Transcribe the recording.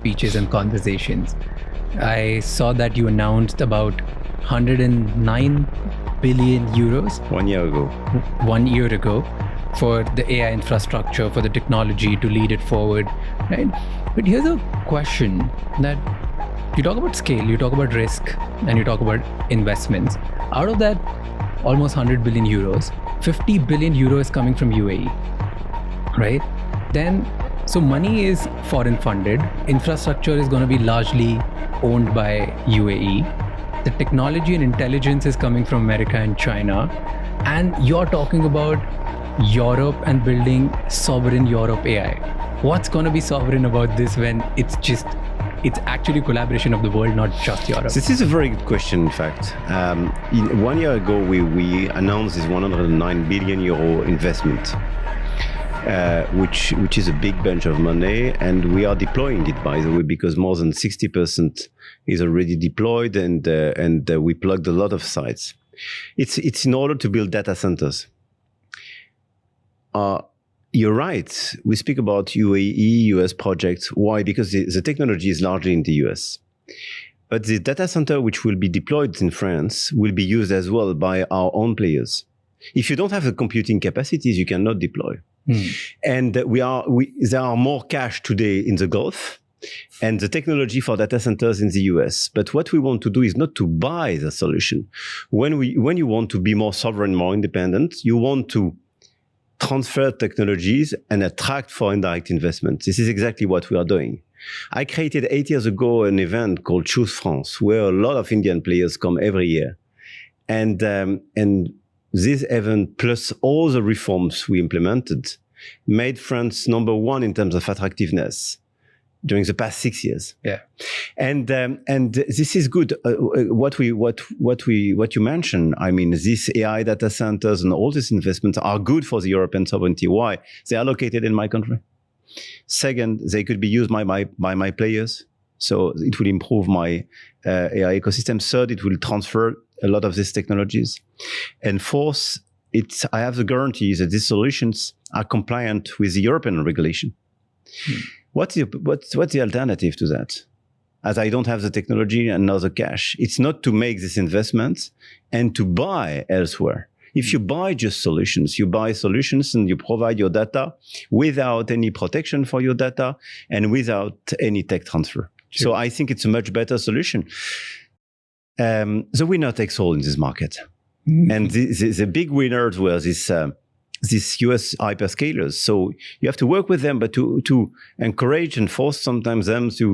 speeches and conversations. I saw that you announced about 109 billion euros 1 year ago. 1 year ago for the AI infrastructure, for the technology to lead it forward, right? But here's a question that you talk about scale, you talk about risk, and you talk about investments. Out of that almost 100 billion euros, 50 billion euros coming from UAE, right? Then, so money is foreign funded, infrastructure is going to be largely owned by UAE. The technology and intelligence is coming from America and China. And you're talking about Europe and building sovereign Europe AI. What's going to be sovereign about this when it's actually collaboration of the world, not just Europe? This is a very good question, in fact. 1 year ago, we announced this 109 billion euro investment, which is a big bunch of money, and we are deploying it, by the way, because more than 60% is already deployed, and we plugged a lot of sites. It's in order to build data centers. You're right. We speak about UAE, US projects. Why? Because the technology is largely in the US. But the data center which will be deployed in France will be used as well by our own players. If you don't have the computing capacities, you cannot deploy. And there are more cash today in the Gulf and the technology for data centers in the US. But what we want to do is not to buy the solution. When you want to be more sovereign, more independent, you want to transfer technologies and attract foreign direct investment. This is exactly what we are doing. I created 8 years ago an event called Choose France, where a lot of Indian players come every year. And this event, plus all the reforms we implemented, made France #1 in terms of attractiveness during the past 6 years. Yeah, and this is good. What you mentioned, I mean, these AI data centers and all these investments are good for the European sovereignty. Why? They are located in my country. Second, they could be used by my players, so it will improve my AI ecosystem. Third, it will transfer a lot of these technologies, and fourth, I have the guarantee that these solutions are compliant with the European regulation. What's the alternative to that? As I don't have the technology and not the cash, it's not to make this investment and to buy elsewhere. If you buy just solutions, you buy solutions and you provide your data without any protection for your data and without any tech transfer. Sure. So I think it's a much better solution. The winner takes all in this market. And the big winners were these US hyperscalers. So you have to work with them, but to encourage and force sometimes them to